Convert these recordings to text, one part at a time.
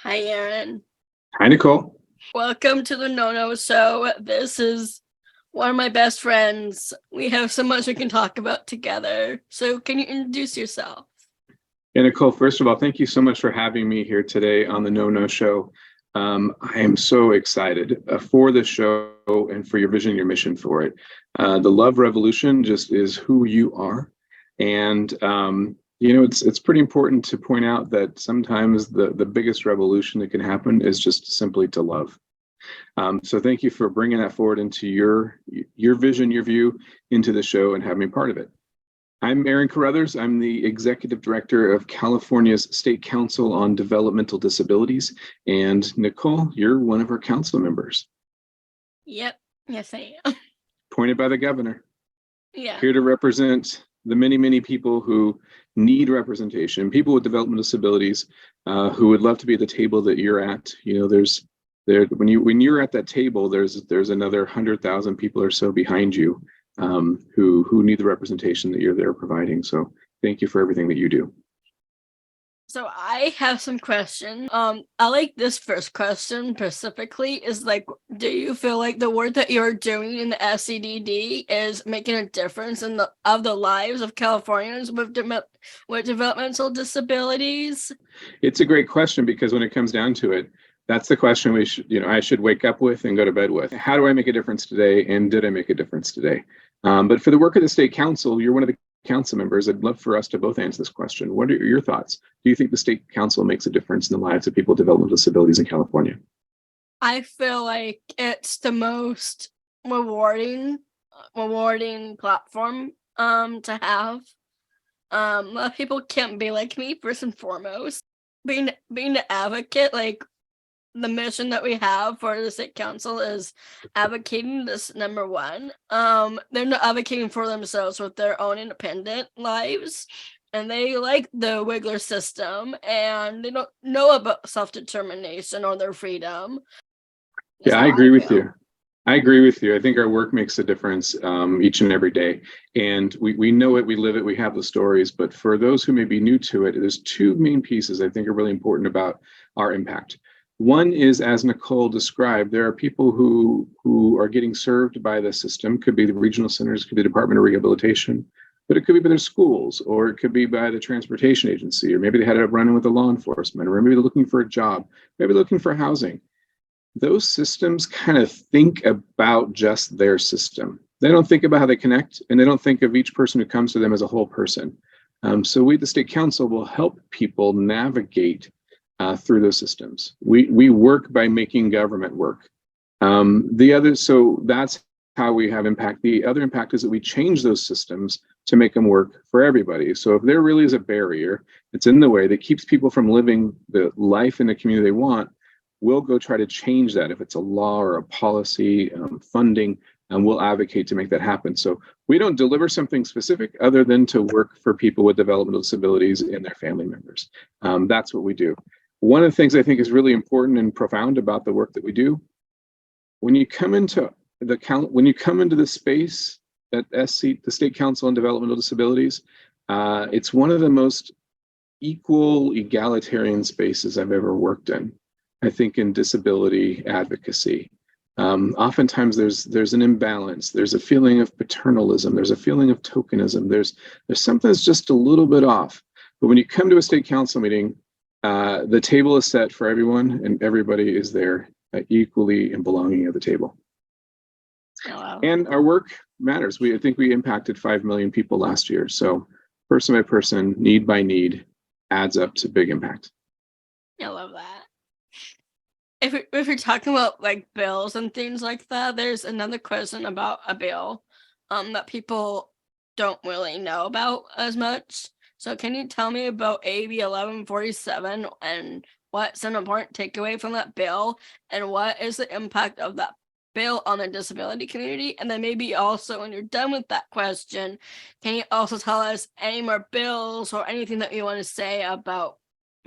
Hi, Aaron. Hi, Nicole. Welcome to the No Show. This is one of my best friends. We have so much we can talk about together. So can you introduce yourself? Yeah, Nicole, first of all, thank you so much for having me here today on the No Show. I am so excited for this show and for your vision, your mission for it. The love revolution just is who you are. And it's pretty important to point out that sometimes the biggest revolution that can happen is just simply to love. So thank you for bringing that forward into your vision, your view into the show and having me part of it. I'm Aaron Carruthers. I'm the Executive Director of California's State Council on Developmental Disabilities. And Nicole, you're one of our council members. Yep. Yes, I am. Appointed by the governor. Yeah. Here to represent the many, many people who need representation, people with developmental disabilities who would love to be at the table that you're at. You know, when you're at that table, there's another 100,000 people or so behind you who need the representation that you're there providing. So thank you for everything that you do. So I have some questions. I like this first question specifically is like, do you feel like the work that you're doing in the SCDD is making a difference in the lives of Californians with developmental disabilities? It's a great question because when it comes down to it, that's the question I should wake up with and go to bed with. How do I make a difference today? And did I make a difference today? But for the work of the state council, you're one of the council members. I'd love for us to both answer this question. What are your thoughts? Do you think the state council makes a difference in the lives of people with developmental disabilities in California? I feel like it's the most rewarding platform to have. A lot of people can't be like me, first and foremost. Being an advocate, like the mission that we have for the state council is advocating this number one. They're not advocating for themselves with their own independent lives, and they like the Wiggler system, and they don't know about self-determination or their freedom. Yeah, I agree with you. I think our work makes a difference each and every day. And we know it, we live it, we have the stories. But for those who may be new to it, there's two main pieces I think are really important about our impact. One is, as Nicole described, there are people who are getting served by the system. Could be the regional centers, could be the Department of Rehabilitation, but it could be by their schools, or it could be by the transportation agency, or maybe they had a run-in with the law enforcement, or maybe they're looking for a job, maybe looking for housing. Those systems kind of think about just their system. They don't think about how they connect, and they don't think of each person who comes to them as a whole person. So we, the state council, will help people navigate through those systems. We work by making government work. So that's how we have impact. The other impact is that we change those systems to make them work for everybody. So if there really is a barrier that's in the way that keeps people from living the life in the community they want, we'll go try to change that. If it's a law or a policy, funding, and we'll advocate to make that happen. So we don't deliver something specific other than to work for people with developmental disabilities and their family members. That's what we do. One of the things I think is really important and profound about the work that we do, when you come into the space at the State Council on Developmental Disabilities, it's one of the most equal, egalitarian spaces I've ever worked in. I think in disability advocacy, oftentimes there's an imbalance. There's a feeling of paternalism. There's a feeling of tokenism. There's something that's just a little bit off. But when you come to a state council meeting, the table is set for everyone, and everybody is there equally and belonging at the table. Oh, wow. And our work matters. I think we impacted 5 million people last year. So person by person, need by need, adds up to big impact. I love that. If you're talking about like bills and things like that, there's another question about a bill that people don't really know about as much. So can you tell me about AB 1147 and what's an important takeaway from that bill, and what is the impact of that bill on the disability community? And then maybe also, when you're done with that question, can you also tell us any more bills or anything that you want to say about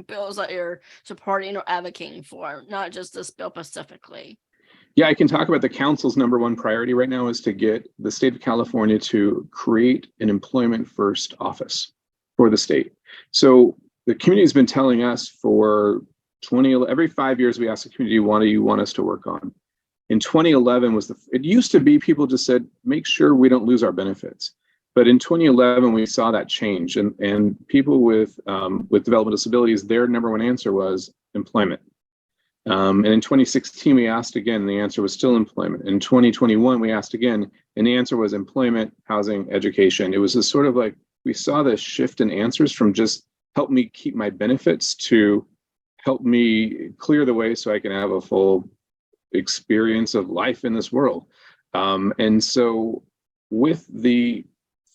bills that you're supporting or advocating for, not just this bill specifically? Yeah, I can talk about the council's number one priority right now is to get the state of California to create an employment first office. for the state. So the community has been telling us for every 5 years, we ask the community, what do you want us to work on? In 2011 it used to be people just said, make sure we don't lose our benefits. But in 2011, we saw that change, and people with developmental disabilities, their number one answer was employment. And in 2016, we asked again, and the answer was still employment. In 2021, we asked again, and the answer was employment, housing, education. It was a sort of like, we saw this shift in answers from just help me keep my benefits to help me clear the way so I can have a full experience of life in this world. And so with the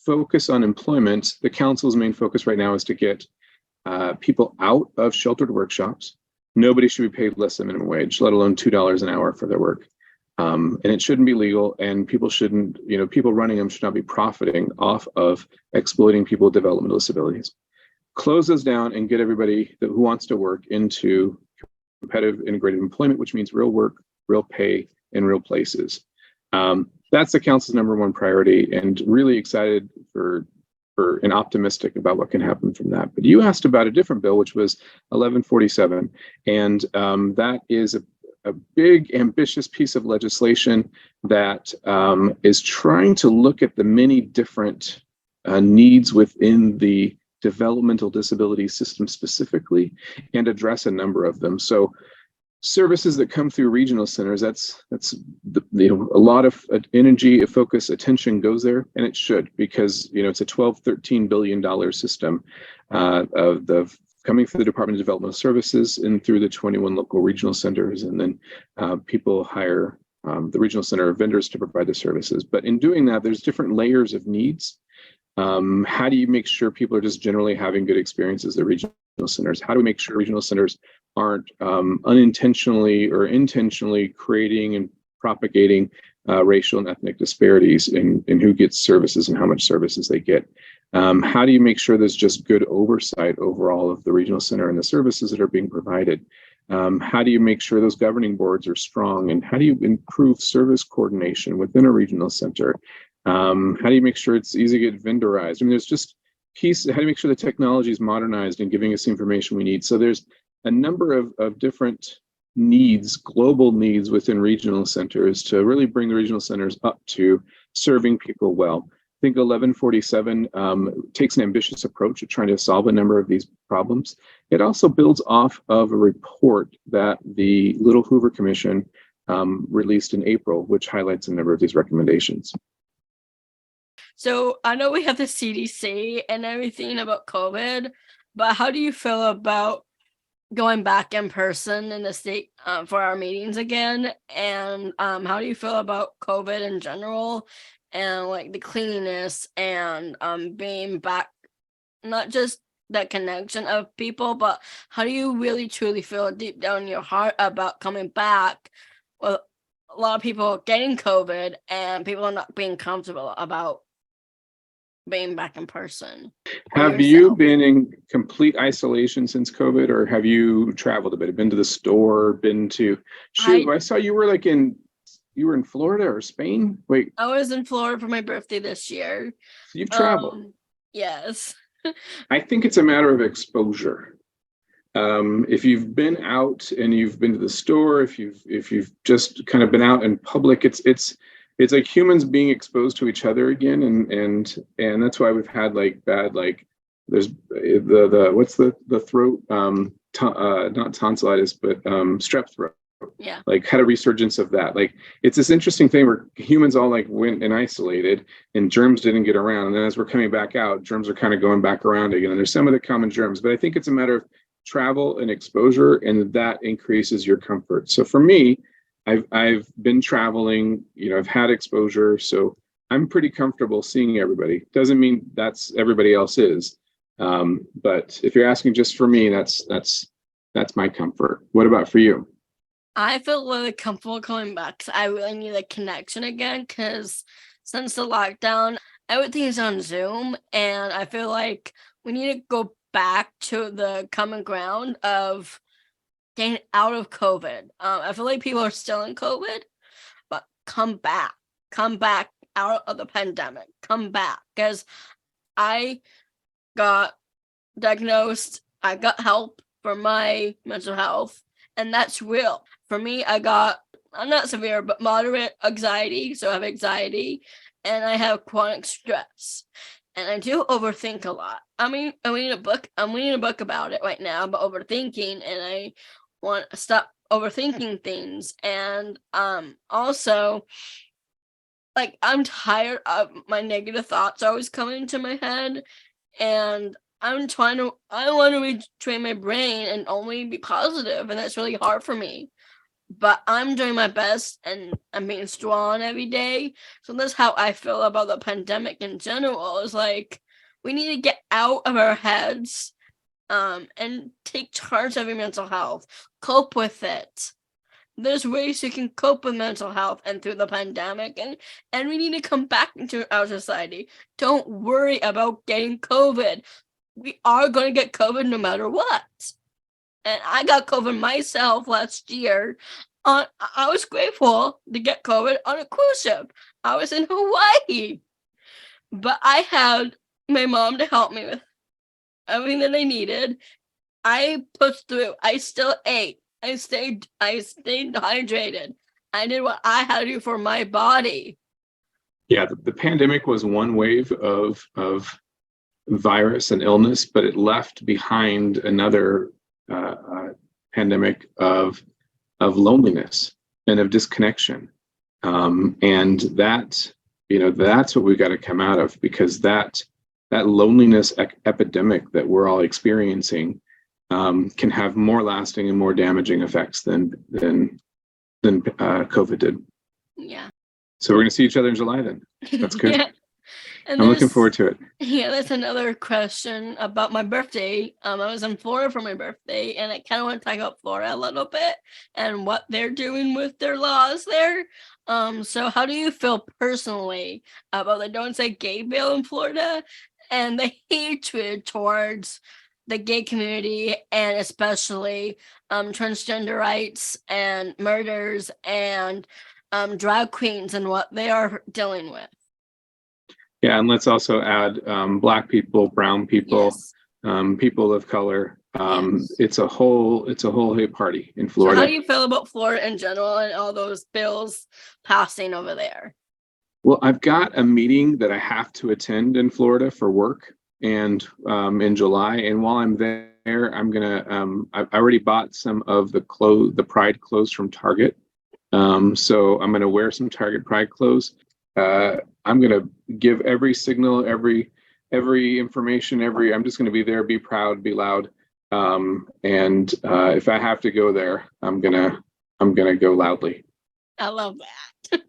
focus on employment, the council's main focus right now is to get people out of sheltered workshops. Nobody should be paid less than minimum wage, let alone $2 an hour for their work. And it shouldn't be legal, and people shouldn't, people running them should not be profiting off of exploiting people with developmental disabilities. Close those down and get everybody who wants to work into competitive integrated employment, which means real work, real pay, in real places. That's the council's number one priority, and really excited for and optimistic about what can happen from that. But you asked about a different bill, which was 1147, and that is a big, ambitious piece of legislation that is trying to look at the many different needs within the developmental disability system specifically and address a number of them. So services that come through regional centers, that's a lot of energy, focus, attention goes there, and it should, because it's a $12-13 billion system of the coming through the Department of Developmental Services and through the 21 local regional centers, and then people hire the regional center vendors to provide the services. But in doing that, there's different layers of needs. How do you make sure people are just generally having good experiences at regional centers? How do we make sure regional centers aren't unintentionally or intentionally creating and propagating racial and ethnic disparities in who gets services and how much services they get? How do you make sure there's just good oversight overall of the regional center and the services that are being provided? How do you make sure those governing boards are strong? And how do you improve service coordination within a regional center? How do you make sure it's easy to get vendorized? I mean, there's just how do you make sure the technology is modernized and giving us the information we need? So there's a number of different needs, global needs within regional centers to really bring the regional centers up to serving people well. I think 1147 takes an ambitious approach at trying to solve a number of these problems. It also builds off of a report that the Little Hoover Commission released in April, which highlights a number of these recommendations. So I know we have the CDC and everything about COVID, but how do you feel about going back in person in the state for our meetings again? And how do you feel about COVID in general and like the cleanliness and being back, not just that connection of people, but how do you really truly feel deep down in your heart about coming back with a lot of people getting COVID and people not being comfortable about being back in person? Have you been in complete isolation since COVID, or have you traveled a bit? Been to the store, been to I saw you were you were in Florida or Spain? Wait. I was in Florida for my birthday this year. So you've traveled. Yes. I think it's a matter of exposure. If you've been out and you've been to the store, if you've just kind of been out in public, it's like humans being exposed to each other again, and that's why we've had there's the what's the throat not tonsillitis but strep throat. Yeah. Had a resurgence of that. It's this interesting thing where humans all went and isolated and germs didn't get around, and then as we're coming back out, germs are kind of going back around again, and there's some of the common germs, but I think it's a matter of travel and exposure, and that increases your comfort. So for me, I've been traveling, I've had exposure, so I'm pretty comfortable seeing everybody. Doesn't mean that's everybody else is, but if you're asking just for me, that's my comfort. What about for you? I feel really comfortable coming back because I really need a connection again, because since the lockdown, everything is on Zoom, and I feel like we need to go back to the common ground of getting out of COVID. I feel like people are still in COVID, but come back out of the pandemic, come back, because I got diagnosed, I got help for my mental health, and that's real. For me, I'm not severe, but moderate anxiety, so I have anxiety, and I have chronic stress. And I do overthink a lot. I'm reading a book about it right now, about overthinking, and I want to stop overthinking things. And also, like, I'm tired of my negative thoughts always coming into my head, and I want to retrain my brain and only be positive, and that's really hard for me. But I'm doing my best, and I'm being strong every day. So that's how I feel about the pandemic in general. Is like, we need to get out of our heads, and take charge of your mental health, cope with it. There's ways you can cope with mental health and through the pandemic, and we need to come back into our society. Don't worry about getting COVID. We are going to get COVID no matter what. And I got COVID myself last year. I was grateful to get COVID on a cruise ship. I was in Hawaii, but I had my mom to help me with everything that I needed. I pushed through. I still ate. I stayed hydrated. I did what I had to do for my body. Yeah, the pandemic was one wave of virus and illness, but it left behind another pandemic of loneliness and of disconnection, and that, that's what we've got to come out of, because that loneliness epidemic that we're all experiencing can have more lasting and more damaging effects than COVID did. Yeah. So we're going to see each other in July then. That's good. Yeah. And I'm looking forward to it. Yeah, that's another question about my birthday. I was in Florida for my birthday, and I kind of want to talk about Florida a little bit and what they're doing with their laws there. So how do you feel personally about the Don't Say Gay bill in Florida and the hatred towards the gay community, and especially transgender rights and murders and drag queens and what they are dealing with? Yeah, and let's also add Black people, brown people, Yes. People of color. Yes. It's a whole hate party in So Florida. how do you feel about Florida in general and all those bills passing over there? Well, I've got a meeting that I have to attend in Florida for work, and in July. And while I'm there, I'm gonna. I already bought some of the Pride clothes from Target. So I'm gonna wear some Target Pride clothes. I'm gonna give every signal, every information, I'm just gonna be there, be proud, be loud. And if I have to go there, I'm gonna go loudly. I love that.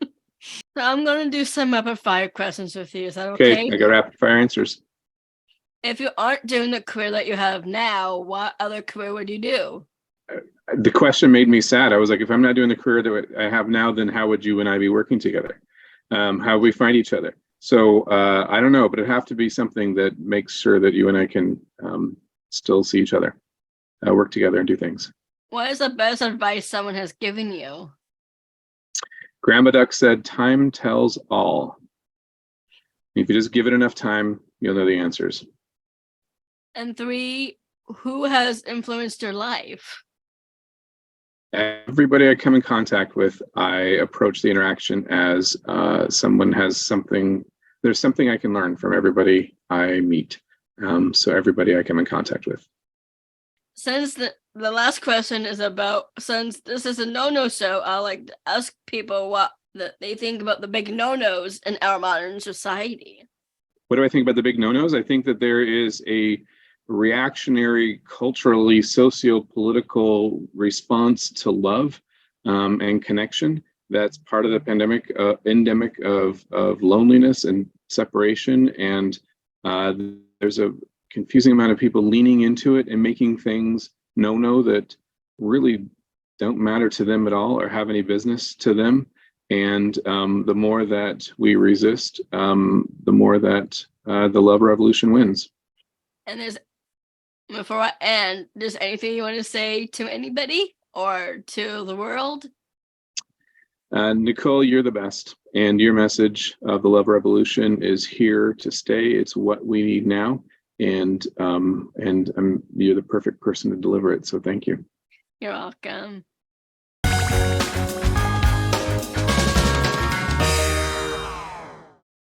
So I'm gonna do some rapid fire questions with you. Is that Okay, okay? I got rapid fire answers. If you aren't doing the career that you have now, what other career would you do? The question made me sad. I was like, if I'm not doing the career that I have now, then how would you and I be working together? How would we find each other? So I don't know, but it'd have to be something that makes sure that you and I can still see each other, work together and do things. What is the best advice someone has given you? Grandma Duck said, time tells all. If you just give it enough time, you'll know the answers. And 3, who has influenced your life? Everybody I come in contact with, I approach the interaction as someone has something. There's something I can learn from everybody I meet. So everybody I come in contact with. Since the last question is about, since this is a no-no show, I like to ask people what they think about the big no-nos in our modern society. What do I think about the big no-nos? I think that there is a reactionary, culturally, socio-political response to love and connection. That's part of the pandemic, endemic of loneliness and separation. And there's a confusing amount of people leaning into it and making things no that really don't matter to them at all or have any business to them. And the more that we resist, the more that the love revolution wins. And before I end, there's anything you want to say to anybody or to the world? Nicole, you're the best. And your message of the love revolution is here to stay. It's what we need now. and you're the perfect person to deliver it. So thank you. You're welcome.